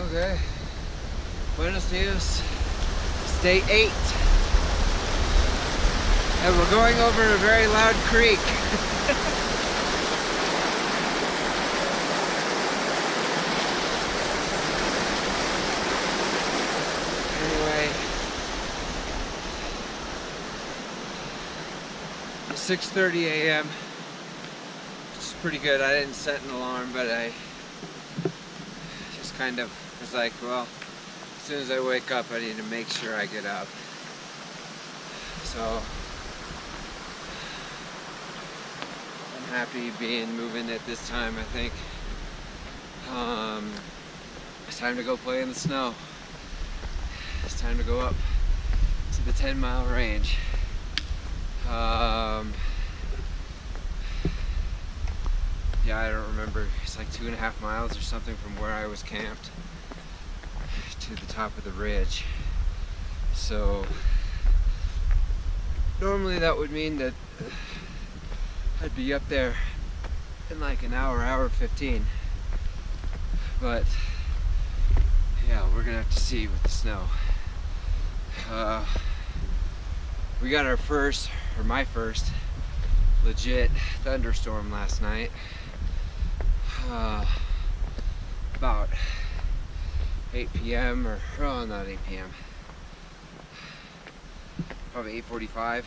Okay. Buenos dias. It's day 8. And we're going over a very loud creek. Anyway. It's 6:30 a.m. which is pretty good. I didn't set an alarm, but I just kind of was like, well, as soon as I wake up, I need to make sure I get up. So I'm happy moving at this time. I think it's time to go play in the snow. It's time to go up to the 10-mile range. Yeah, I don't remember. It's like 2.5 miles or something from where I was camped to the top of the ridge. So normally that would mean that I'd be up there in like an hour 15. But yeah, we're gonna have to see with the snow. We got our first, or my first, legit thunderstorm last night. About 8 p.m. or, oh, not 8 p.m. Probably 8:45.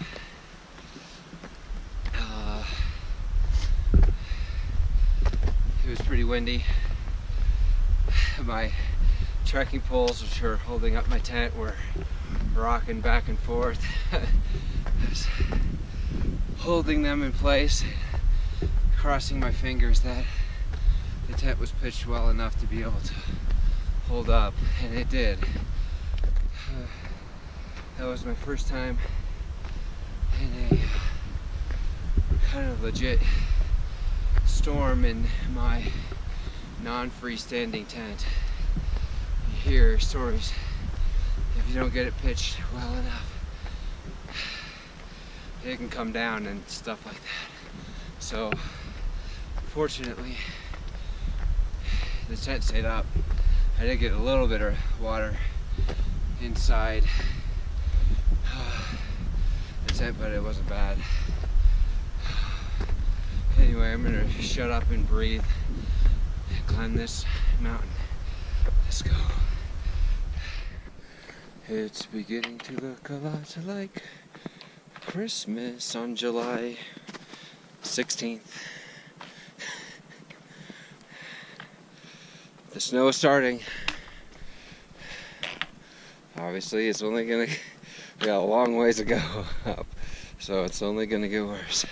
It was pretty windy. My trekking poles, which were holding up my tent, were rocking back and forth. I was holding them in place, crossing my fingers that the tent was pitched well enough to be able to hold up, and it did. That was my first time in a kind of legit storm in my non-freestanding tent. You hear stories, if you don't get it pitched well enough, it can come down and stuff like that. So fortunately the tent stayed up. I did get a little bit of water inside the tent, but it wasn't bad. Anyway, I'm gonna shut up and breathe and climb this mountain. Let's go. It's beginning to look a lot like Christmas on July 16th. The snow is starting. Obviously, it's only we got a long ways to go up, so it's only gonna get worse.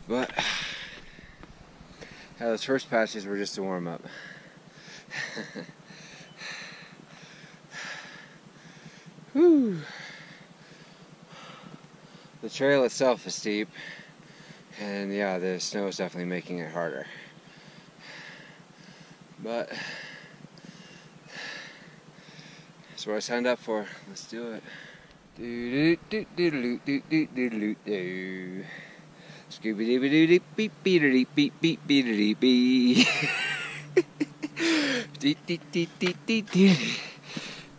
But yeah, those first patches were just a warm up. Whew. The trail itself is steep, and yeah, the snow is definitely making it harder. But that's what I signed up for. Let's do it. Do do do do do do do do do. Scooby doo doo doo beep beep doo beep beep beep doo beep. Dee dee dee dee dee dee.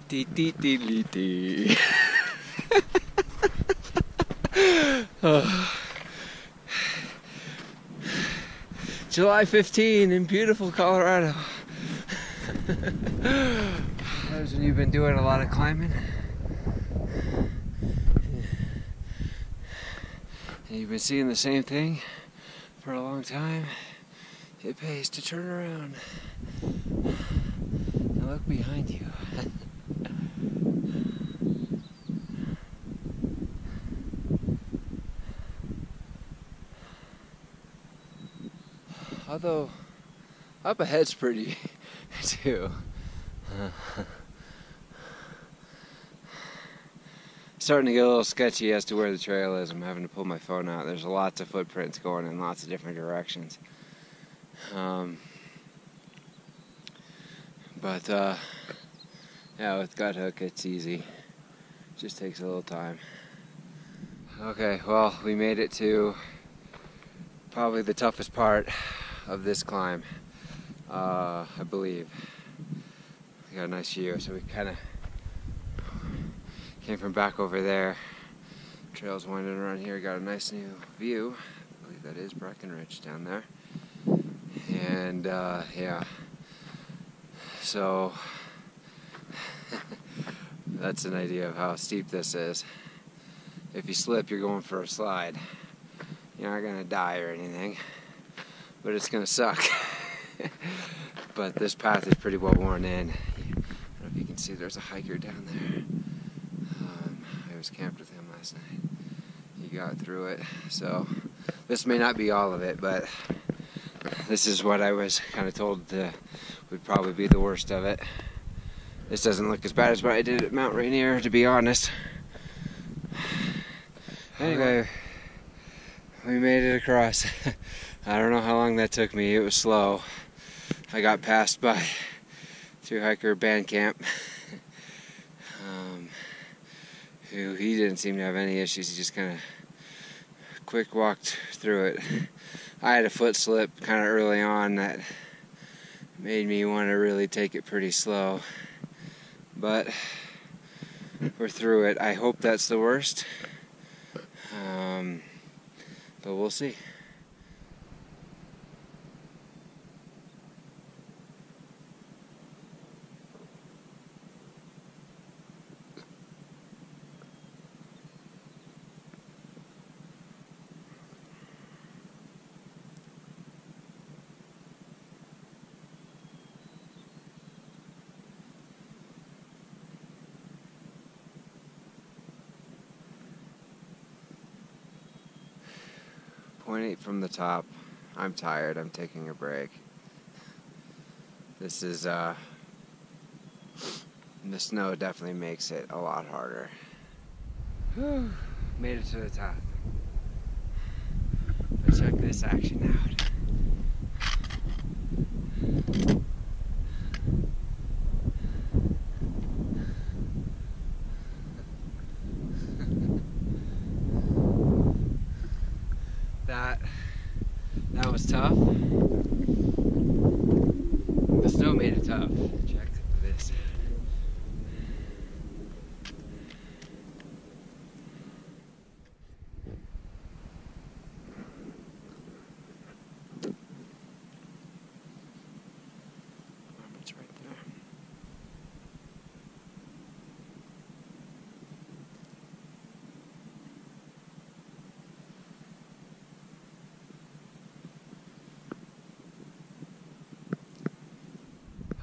Dee dee dee dee dee. July 15 in beautiful Colorado. Those of you who've been doing a lot of climbing, and you've been seeing the same thing for a long time, it pays to turn around and look behind you. Although up ahead's pretty too. Starting to get a little sketchy as to where the trail is. I'm having to pull my phone out. There's lots of footprints going in lots of different directions. But yeah, with gut hook it's easy. Just takes a little time. Okay, well, we made it to probably the toughest part of this climb. I believe. We got a nice view, so we kind of came from back over there. Trails winding around here, got a nice new view. I believe that is Breckenridge down there. And yeah, so that's an idea of how steep this is. If you slip, you're going for a slide. You're not gonna die or anything, but it's gonna suck. But this path is pretty well worn in. I don't know if you can see, there's a hiker down there. I was camped with him last night. He got through it. So this may not be all of it, but this is what I was kind of told would probably be the worst of it. This doesn't look as bad as what I did at Mount Rainier, to be honest. Anyway, we made it across. I don't know how long that took me. It was slow. I got passed by through hiker Bandcamp, who he didn't seem to have any issues. He just kind of quick walked through it. I had a foot slip kind of early on that made me want to really take it pretty slow, but we're through it. I hope that's the worst, but we'll see. Point 8 from the top. I'm tired. I'm taking a break. This is, the snow definitely makes it a lot harder. Whew, made it to the top. But check this action out. That was tough. The snow made it tough. Check this out. It's right there.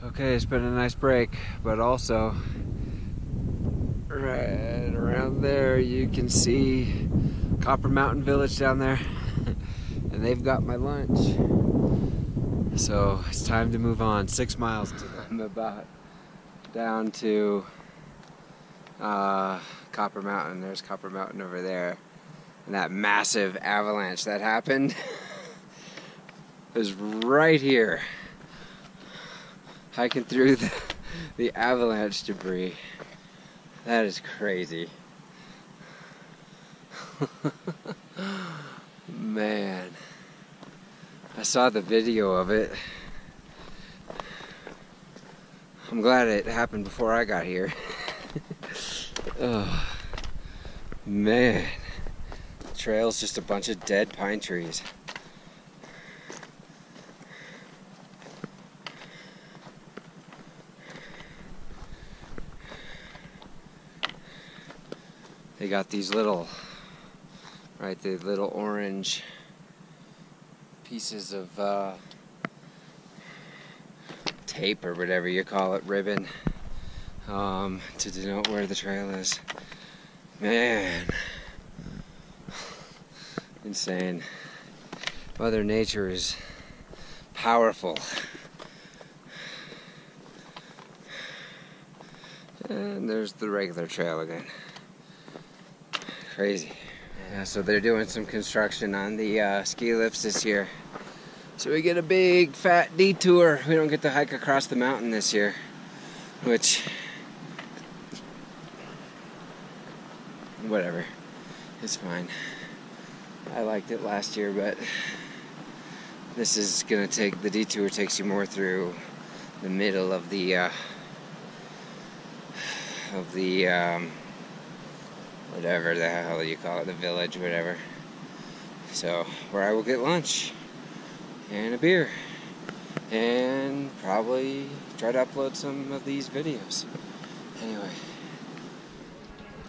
Okay, it's been a nice break, but also right around there you can see Copper Mountain Village down there, and they've got my lunch. So it's time to move on. 6 miles to I'm about down to Copper Mountain. There's Copper Mountain over there, and that massive avalanche that happened is right here. Hiking through the avalanche debris. That is crazy. Man. I saw the video of it. I'm glad it happened before I got here. Oh, man. The trail's just a bunch of dead pine trees. They got these little, right, the little orange pieces of tape or whatever you call it, ribbon, to denote where the trail is. Man, insane. Mother Nature is powerful. And there's the regular trail again. Crazy. Yeah, so they're doing some construction on the ski lifts this year. So we get a big fat detour. We don't get to hike across the mountain this year, which, whatever, it's fine. I liked it last year, but This is gonna the detour takes you more through the middle of the whatever the hell you call it, the village, whatever. So, where I will get lunch and a beer and probably try to upload some of these videos. Anyway.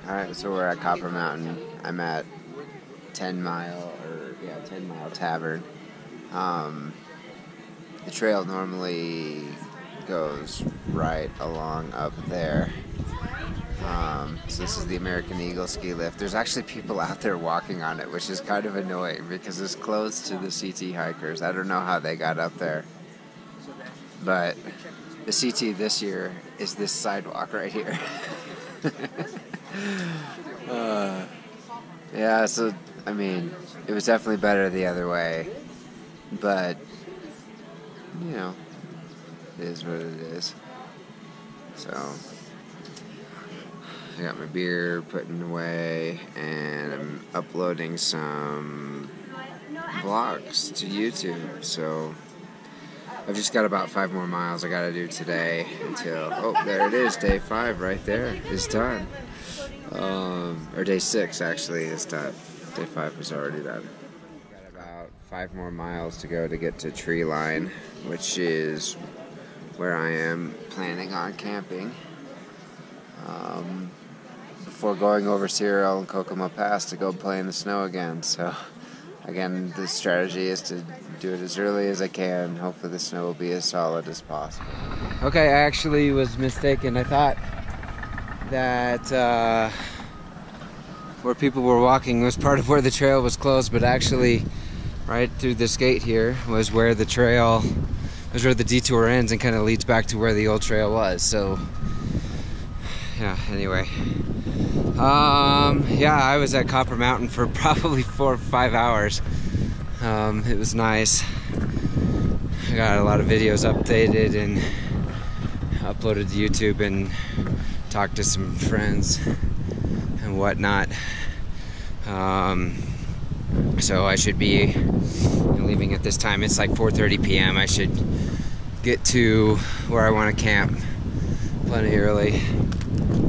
Alright, so we're at Copper Mountain. I'm at 10 Mile Tavern. The trail normally goes right along up there. So this is the American Eagle ski lift. There's actually people out there walking on it, which is kind of annoying because it's closed to the CT hikers. I don't know how they got up there. But the CT this year is this sidewalk right here. Yeah, so, I mean, it was definitely better the other way. But, you know, it is what it is. So, I got my beer putting away, and I'm uploading some vlogs to YouTube. So, I've just got about 5 more miles I gotta do today until, oh, there it is, day 5 right there is done. Or day 6 actually is done. Day 5 is already done. Got about 5 more miles to go to get to Tree Line, which is where I am planning on camping. Before going over Serial and Kokomo Pass to go play in the snow again. So, again, the strategy is to do it as early as I can. Hopefully the snow will be as solid as possible. Okay, I actually was mistaken. I thought that where people were walking was part of where the trail was closed, but actually right through this gate here was where the trail, was where the detour ends and kind of leads back to where the old trail was. So yeah, anyway. Yeah, I was at Copper Mountain for probably 4 or 5 hours. It was nice. I got a lot of videos updated and uploaded to YouTube and talked to some friends and whatnot. So I should be leaving at this time. It's like 4:30 p.m. I should get to where I want to camp plenty early,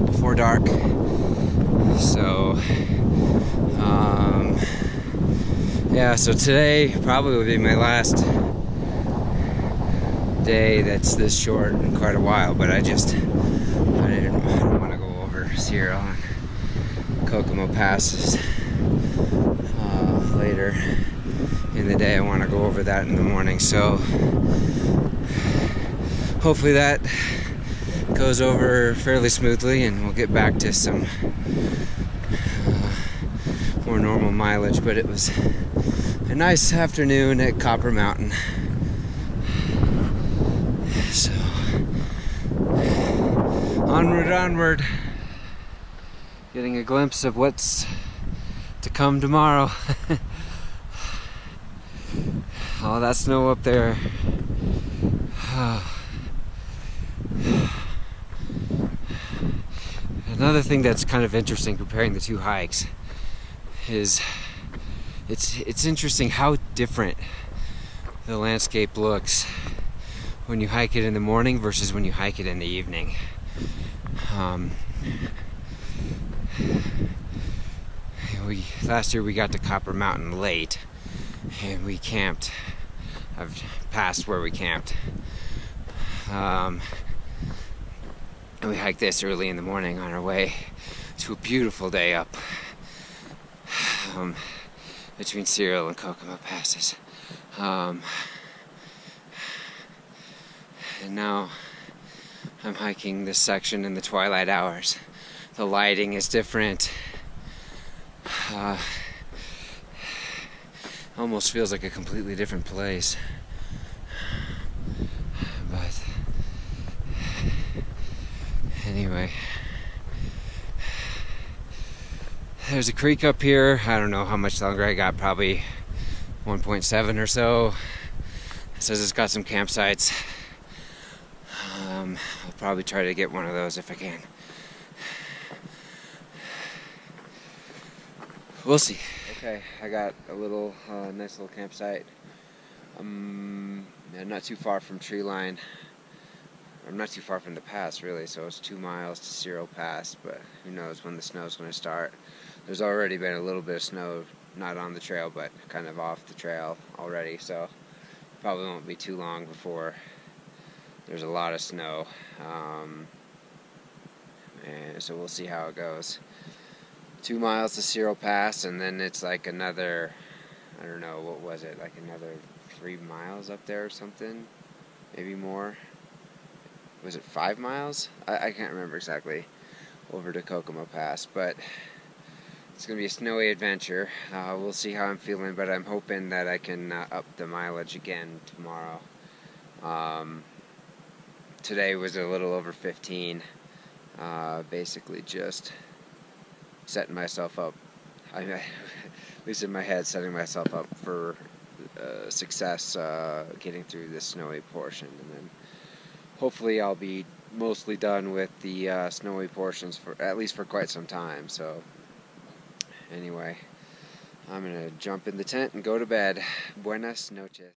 before dark. So, yeah, so today probably will be my last day that's this short in quite a while, but I don't want to go over Serial and Kokomo Passes later in the day. I want to go over that in the morning, so hopefully that goes over fairly smoothly and we'll get back to some more normal mileage. But it was a nice afternoon at Copper Mountain. So, onward. Getting a glimpse of what's to come tomorrow. All that snow up there. Another thing that's kind of interesting comparing the two hikes is it's interesting how different the landscape looks when you hike it in the morning versus when you hike it in the evening. Last year we got to Copper Mountain late and we camped. I've passed where we camped. And we hiked this early in the morning on our way to a beautiful day up between Serial and Kokomo Passes. And now I'm hiking this section in the twilight hours. The lighting is different. Almost feels like a completely different place. But anyway, there's a creek up here. I don't know how much longer I got, probably 1.7 or so. It says it's got some campsites. I'll probably try to get one of those if I can. We'll see. Okay, I got a little nice little campsite I'm not too far from tree line. I'm not too far from the pass, really, so it's 2 miles to Cyril Pass, but who knows when the snow's going to start. There's already been a little bit of snow, not on the trail, but kind of off the trail already, so probably won't be too long before there's a lot of snow. And so we'll see how it goes. 2 miles to Cyril Pass, and then it's like another, I don't know, what was it, like another 3 miles up there or something, maybe more. Was it 5 miles? I can't remember exactly, over to Kokomo Pass, but it's going to be a snowy adventure. We'll see how I'm feeling, but I'm hoping that I can up the mileage again tomorrow. Today was a little over 15. Basically just setting myself up, at least in my head, setting myself up for success getting through this snowy portion, and then hopefully I'll be mostly done with the snowy portions for at least for quite some time. So anyway, I'm gonna jump in the tent and go to bed. Buenas noches.